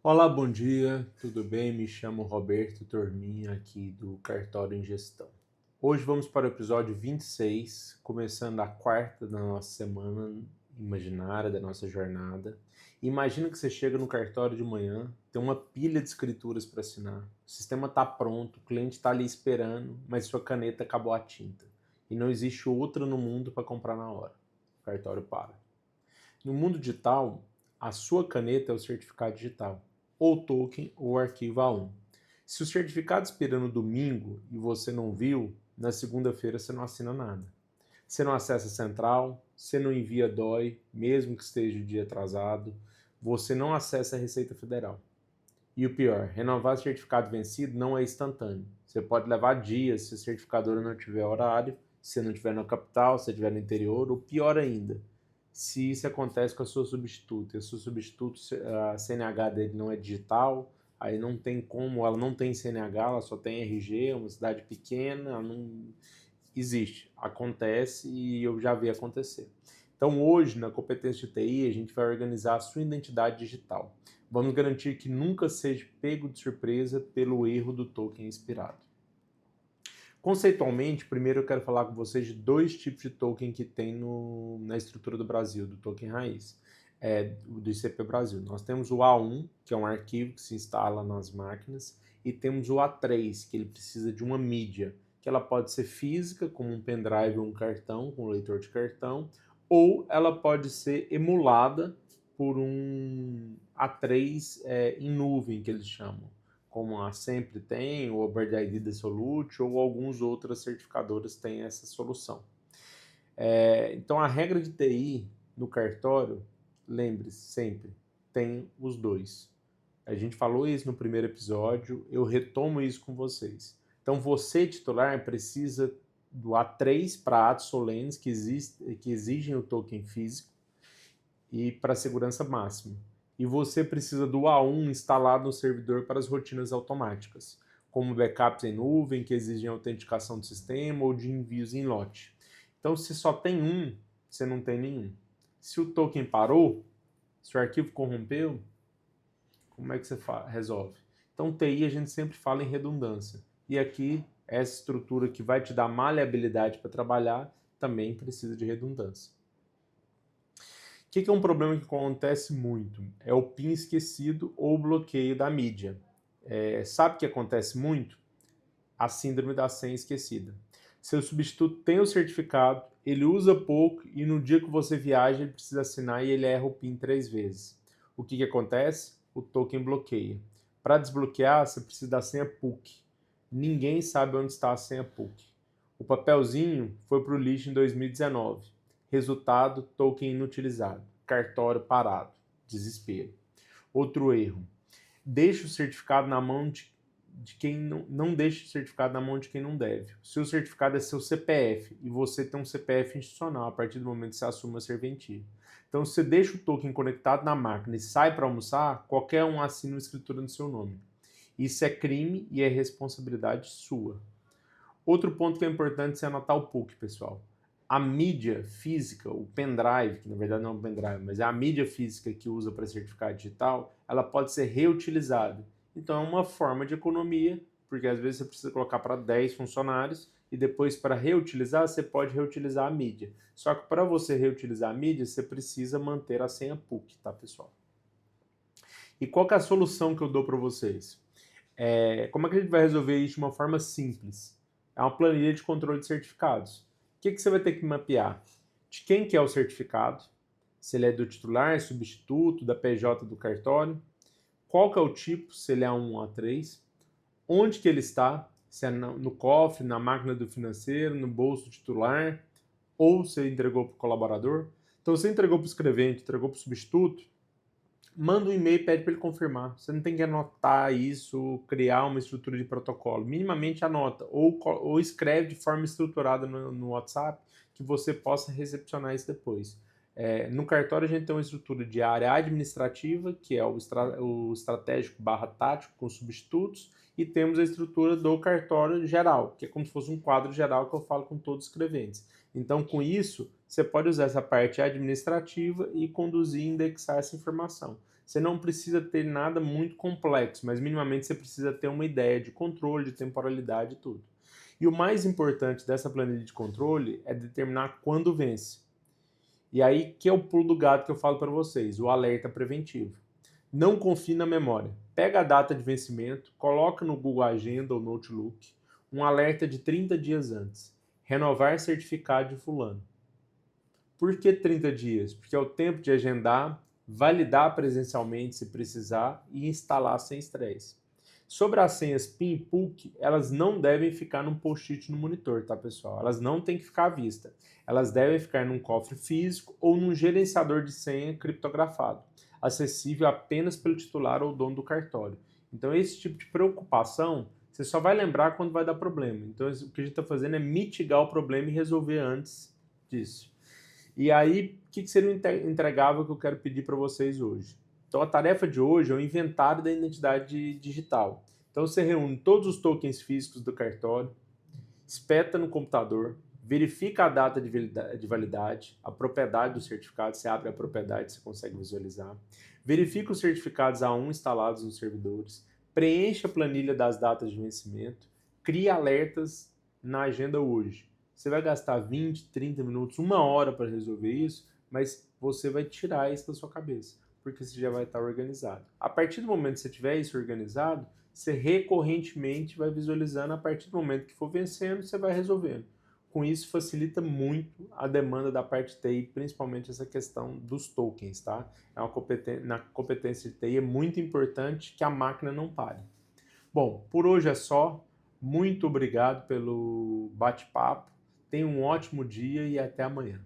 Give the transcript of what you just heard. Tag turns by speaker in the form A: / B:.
A: Olá, bom dia, tudo bem? Me chamo Roberto Torminha, aqui do Cartório em Gestão. Hoje vamos para o episódio 26, começando a quarta da nossa semana imaginária, da nossa jornada. Imagina que você chega no cartório de manhã, tem uma pilha de escrituras para assinar, o sistema está pronto, o cliente está ali esperando, mas sua caneta acabou a tinta. E não existe outra no mundo para comprar na hora. O cartório para. No mundo digital, a sua caneta é o certificado digital, ou token ou arquivo A1. Se o certificado expira no domingo e você não viu, na segunda-feira você não assina nada. Você não acessa a central, você não envia DOI, mesmo que esteja o dia atrasado, você não acessa a Receita Federal. E o pior, renovar certificado vencido não é instantâneo. Você pode levar dias se a certificadora não tiver horário, se não tiver na capital, se estiver no interior, ou pior ainda, se isso acontece com a sua substituta. E a sua substituta, a CNH dele não é digital, aí não tem como, ela não tem CNH, ela só tem RG, é uma cidade pequena, ela não existe, acontece e eu já vi acontecer. Então hoje, na competência de TI, a gente vai organizar a sua identidade digital. Vamos garantir que nunca seja pego de surpresa pelo erro do token expirado. Conceitualmente, primeiro eu quero falar com vocês de dois tipos de token que tem na estrutura do Brasil, do token raiz, do ICP Brasil. Nós temos o A1, que é um arquivo que se instala nas máquinas, e temos o A3, que ele precisa de uma mídia, que ela pode ser física, como um pendrive ou um cartão, com um leitor de cartão, ou ela pode ser emulada por um A3 em nuvem, que eles chamam, como a Sempre tem, ou a BirdID da Solute, ou algumas outras certificadoras têm essa solução. Então, a regra de TI no cartório, lembre-se sempre, tem os dois. A gente falou isso no primeiro episódio, eu retomo isso com vocês. Então, você, titular, precisa do A3 para atos solenes que exigem o token físico e para segurança máxima. E você precisa do A1 instalado no servidor para as rotinas automáticas, como backups em nuvem, que exigem autenticação do sistema, ou de envios em lote. Então, se só tem um, você não tem nenhum. Se o token parou, se o arquivo corrompeu, como é que você resolve? Então, TI a gente sempre fala em redundância. E aqui, essa estrutura que vai te dar maleabilidade para trabalhar, também precisa de redundância. O que é um problema que acontece muito? É o PIN esquecido ou o bloqueio da mídia. Sabe o que acontece muito? A síndrome da senha esquecida. Seu substituto tem o certificado, ele usa pouco e no dia que você viaja ele precisa assinar e ele erra o PIN 3 vezes. O que acontece? O token bloqueia. Para desbloquear, você precisa da senha PUC. Ninguém sabe onde está a senha PUC. O papelzinho foi para o lixo em 2019. Resultado, token inutilizado. Cartório parado. Desespero. Outro erro. Deixe o certificado na mão de quem não deixe o certificado na mão de quem não deve. O seu certificado é seu CPF e você tem um CPF institucional a partir do momento que você assume a serventia. Então, se você deixa o token conectado na máquina e sai para almoçar, qualquer um assina uma escritura no seu nome. Isso é crime e é responsabilidade sua. Outro ponto que é importante é anotar o PUC, pessoal. A mídia física, o pendrive, que na verdade não é um pendrive, mas é a mídia física que usa para certificado digital, ela pode ser reutilizada. Então é uma forma de economia, porque às vezes você precisa colocar para 10 funcionários e depois para reutilizar, você pode reutilizar a mídia. Só que para você reutilizar a mídia, você precisa manter a senha PUC, tá, pessoal? E qual que é a solução que eu dou para vocês? Como é que a gente vai resolver isso de uma forma simples? É uma planilha de controle de certificados. O que você vai ter que mapear? De quem que é o certificado? Se ele é do titular, substituto, da PJ do cartório? Qual que é o tipo? Se ele é A1 ou A3? Onde que ele está? Se é no cofre, na máquina do financeiro, no bolso do titular? Ou se entregou para o colaborador? Então, você entregou para o escrevente, entregou para o substituto, manda um e-mail e pede para ele confirmar. Você não tem que anotar isso, criar uma estrutura de protocolo. Minimamente anota, ou escreve de forma estruturada no WhatsApp, que você possa recepcionar isso depois. No cartório a gente tem uma estrutura de área administrativa, que é o estratégico barra tático com substitutos, e temos a estrutura do cartório geral, que é como se fosse um quadro geral que eu falo com todos os escreventes. Então, com isso, você pode usar essa parte administrativa e conduzir e indexar essa informação. Você não precisa ter nada muito complexo, mas minimamente você precisa ter uma ideia de controle, de temporalidade e tudo. E o mais importante dessa planilha de controle é determinar quando vence. E aí que é o pulo do gato que eu falo para vocês, o alerta preventivo. Não confie na memória. Pega a data de vencimento, coloca no Google Agenda ou no Outlook um alerta de 30 dias antes. Renovar certificado de fulano. Por que 30 dias? Porque é o tempo de agendar, validar presencialmente se precisar e instalar sem estresse. Sobre as senhas PIN e PUC, elas não devem ficar num post-it no monitor, tá, pessoal? Elas não têm que ficar à vista. Elas devem ficar num cofre físico ou num gerenciador de senha criptografado, acessível apenas pelo titular ou dono do cartório. Então, esse tipo de preocupação, você só vai lembrar quando vai dar problema. Então, o que a gente está fazendo é mitigar o problema e resolver antes disso. E aí, o que seria o entregável que eu quero pedir para vocês hoje? Então, a tarefa de hoje é o inventário da identidade digital. Então, você reúne todos os tokens físicos do cartório, espeta no computador, verifica a data de validade, a propriedade do certificado, você abre a propriedade, você consegue visualizar, verifica os certificados A1 instalados nos servidores, preenche a planilha das datas de vencimento, cria alertas na agenda hoje. Você vai gastar 20, 30 minutos, 1 hora para resolver isso, mas você vai tirar isso da sua cabeça, porque você já vai estar organizado. A partir do momento que você tiver isso organizado, você recorrentemente vai visualizando, a partir do momento que for vencendo, você vai resolvendo. Com isso, facilita muito a demanda da parte TI, principalmente essa questão dos tokens, tá? Na competência de TI é muito importante que a máquina não pare. Bom, por hoje é só. Muito obrigado pelo bate-papo. Tenha um ótimo dia e até amanhã.